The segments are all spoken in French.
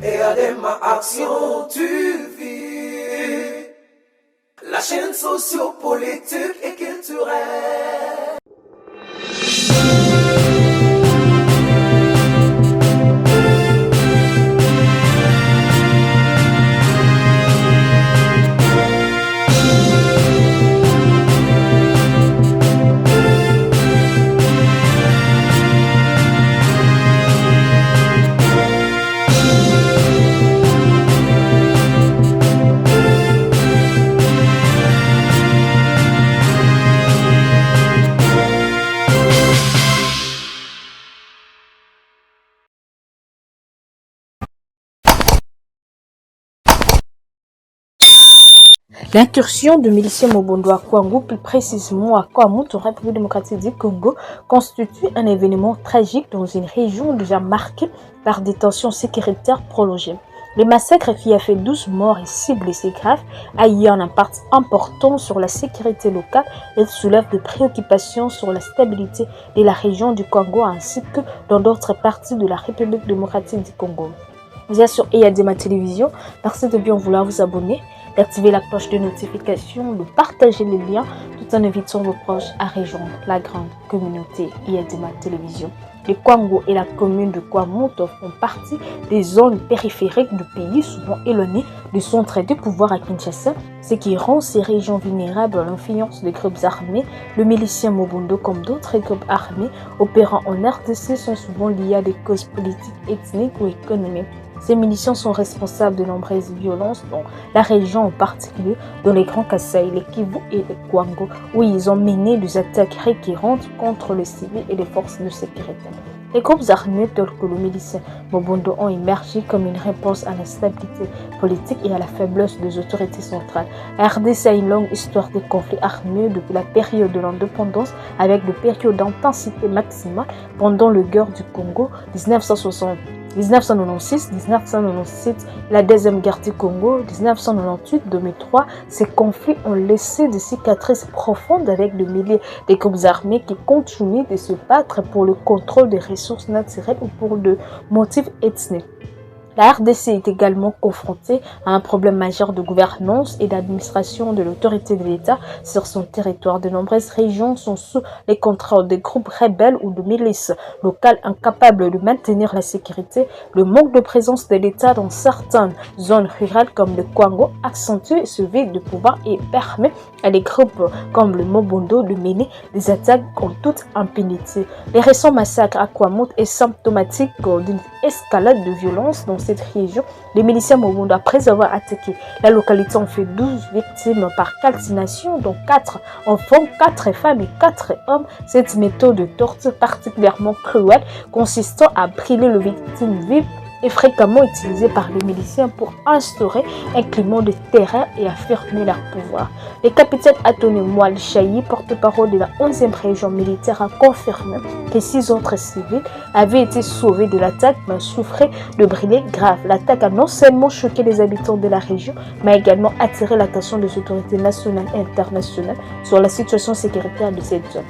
et Adema Action TV, la chaîne sociopolitique et culturelle. L'incursion de miliciens Mobondo à Kwango, plus précisément à Kwamout, en République démocratique du Congo, constitue un événement tragique dans une région déjà marquée par des tensions sécuritaires prolongées. Le massacre qui a fait 12 morts et 6 blessés graves a eu un impact important sur la sécurité locale et soulève des préoccupations sur la stabilité de la région du Congo ainsi que dans d'autres parties de la République démocratique du Congo. Vous êtes sur EADEMA Télévision, merci de bien vouloir vous abonner, d'activer la cloche de notification, de partager les liens tout en invitant vos proches à rejoindre la grande communauté EADEMA Télévision. Le Kwango et la commune de Kwamout font partie des zones périphériques du pays, souvent éloignées du centre de pouvoir à Kinshasa, ce qui rend ces régions vulnérables à l'influence des groupes armés. Le milicien Mobondo, comme d'autres groupes armés opérant en RDC, sont souvent liés à des causes politiques, ethniques ou économiques. Ces miliciens sont responsables de nombreuses violences dans la région, en particulier dans les Grands Kasaï, les Kivu et les Kwango, où ils ont mené des attaques récurrentes contre les civils et les forces de sécurité. Les groupes armés tels que le milicien Mobondo ont émergé comme une réponse à l'instabilité politique et à la faiblesse des autorités centrales. La RDC a une longue histoire de conflits armés depuis la période de l'indépendance, avec des périodes d'intensité maximale pendant le guerre du Congo 1996-1997, la deuxième guerre du Congo 1998-2003. Ces conflits ont laissé des cicatrices profondes avec des milliers de groupes armés qui continuent de se battre pour le contrôle des ressources naturelles ou pour des motifs ethniques. La RDC est également confrontée à un problème majeur de gouvernance et d'administration de l'autorité de l'État sur son territoire. De nombreuses régions sont sous les contrôles des groupes rebelles ou de milices locales incapables de maintenir la sécurité. Le manque de présence de l'État dans certaines zones rurales comme le Kwango accentue ce vide de pouvoir et permet à des groupes comme le Mobondo de mener des attaques en toute impunité. Les récents massacres à Kwamout est symptomatique d'une escalade de violence dans cette région. Les miliciens Mobondo, après avoir attaqué la localité, ont fait 12 victimes par calcination, dont 4 enfants, 4 femmes et 4 hommes. Cette méthode de torture particulièrement cruelle, consistant à brûler les victimes vives, est fréquemment utilisée par les miliciens pour instaurer un climat de terreur et affirmer leur pouvoir. Le capitaine Atone Moal Chayi, porte-parole de la 11e région militaire, a confirmé que 6 autres civils avaient été sauvés de l'attaque mais souffraient de brûlures graves. L'attaque a non seulement choqué les habitants de la région, mais également attiré l'attention des autorités nationales et internationales sur la situation sécuritaire de cette zone.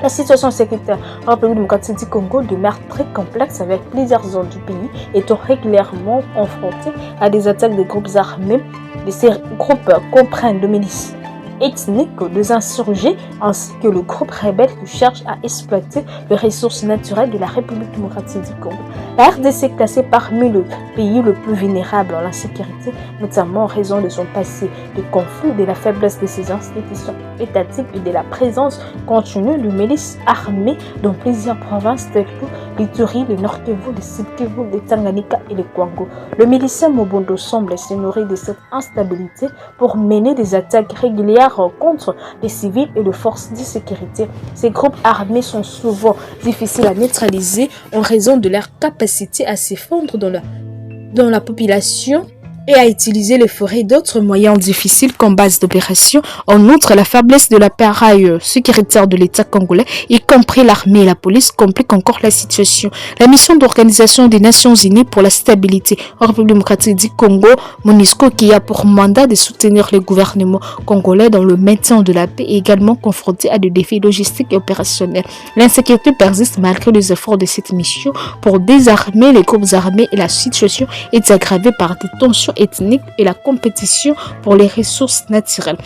La situation sécuritaire en République démocratique du Congo demeure très complexe, avec plusieurs zones du pays étant régulièrement confrontées à des attaques de groupes armés. Ces groupes comprennent des milices ethniques, des insurgés ainsi que le groupe rebelle qui cherche à exploiter les ressources naturelles de la République démocratique du Congo. La RDC est classée parmi les pays le plus vulnérables à l'insécurité, notamment en raison de son passé de conflit, de la faiblesse de ses institutions étatiques et de la présence continue de milices armées dans plusieurs provinces telles que l'Ituri, le Nord Kivu, le Sud Kivu, le Tanganyika et le Kwango. Le milicien Mobondo semble se nourrir de cette instabilité pour mener des attaques régulières contre les civils et les forces de sécurité. Ces groupes armés sont souvent difficiles à neutraliser en raison de leur capacité à s'effondrer dans la population et à utiliser les forêts et d'autres moyens difficiles comme base d'opération. En outre, la faiblesse de l'appareil sécuritaire de l'État congolais, y compris l'armée et la police, complique encore la situation. La mission d'Organisation des Nations Unies pour la stabilité en République démocratique du Congo, MONUSCO, qui a pour mandat de soutenir le gouvernement congolais dans le maintien de la paix, est également confrontée à des défis logistiques et opérationnels. L'insécurité persiste malgré les efforts de cette mission pour désarmer les groupes armés et la situation est aggravée par des tensions ethniques et la compétition pour les ressources naturelles.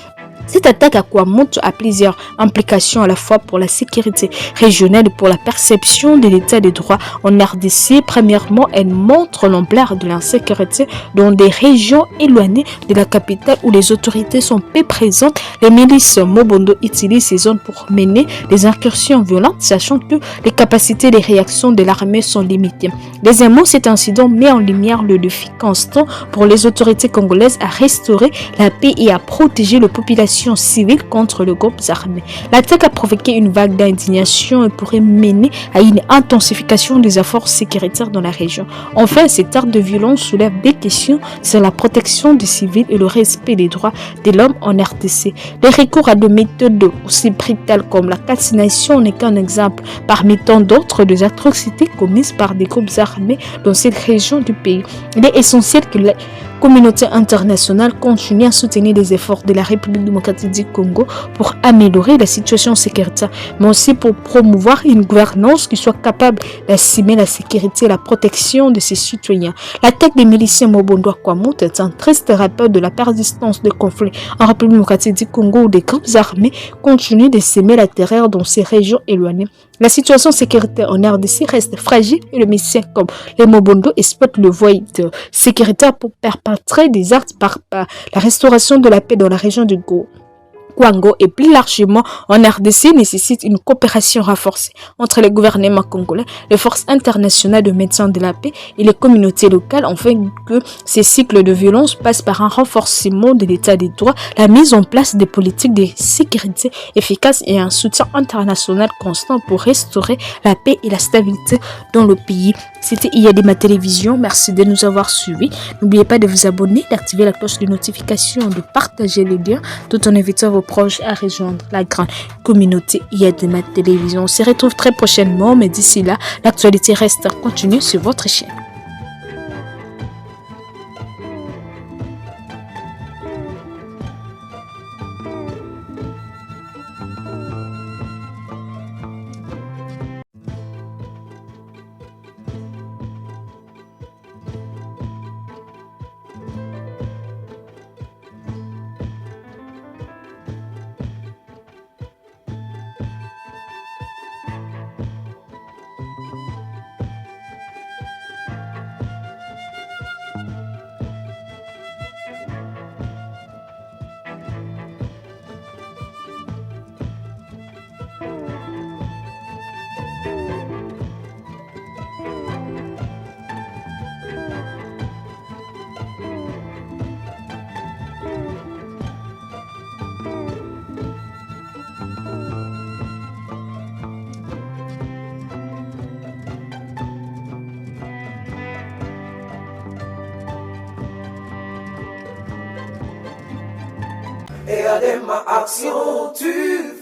Cette attaque à Kwamout a plusieurs implications à la fois pour la sécurité régionale et pour la perception de l'état des droits en RDC. Premièrement, elle montre l'ampleur de l'insécurité dans des régions éloignées de la capitale où les autorités sont peu présentes. Les milices Mobondo utilisent ces zones pour mener des incursions violentes, sachant que les capacités de réaction de l'armée sont limitées. Deuxièmement, cet incident met en lumière le défi constant pour les autorités congolaises à restaurer la paix et à protéger les populations civile contre le groupe armé. L'attaque a provoqué une vague d'indignation et pourrait mener à une intensification des efforts sécuritaires dans la région. Enfin, cet acte de violence soulève des questions sur la protection des civils et le respect des droits de l'homme en RDC. Le recours à des méthodes aussi brutales comme la calcination n'est qu'un exemple parmi tant d'autres des atrocités commises par des groupes armés dans cette région du pays. Il est essentiel que la communauté internationale continue à soutenir les efforts de la République démocratique du Congo pour améliorer la situation sécuritaire, mais aussi pour promouvoir une gouvernance qui soit capable d'assumer la sécurité et la protection de ses citoyens. L'attaque des miliciens Mobondo à Kwamout est un triste rappel de la persistance des conflits en République démocratique du Congo où des groupes armés continuent de s'aimer la terreur dans ces régions éloignées. La situation sécuritaire en RDC reste fragile et les miliciens comme les Mobondo exploitent le void sécuritaire pour perpétrer des actes par la restauration de la paix dans la région du Kwango et plus largement en RDC nécessite une coopération renforcée entre les gouvernements congolais, les forces internationales de maintien de la paix et les communautés locales afin que ces cycles de violence passent par un renforcement de l'état des droits, la mise en place des politiques de sécurité efficaces et un soutien international constant pour restaurer la paix et la stabilité dans le pays. C'était IADEMA Télévision. Merci de nous avoir suivis. N'oubliez pas de vous abonner, d'activer la cloche de notification, de partager les liens tout en invitant vos proches à rejoindre la grande communauté IADEMA Télévision. On se retrouve très prochainement, mais d'ici là, l'actualité reste continue sur votre chaîne. IADEMA Action, tu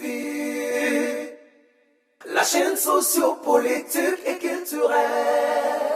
vis. La chaîne sociopolitique et culturelle.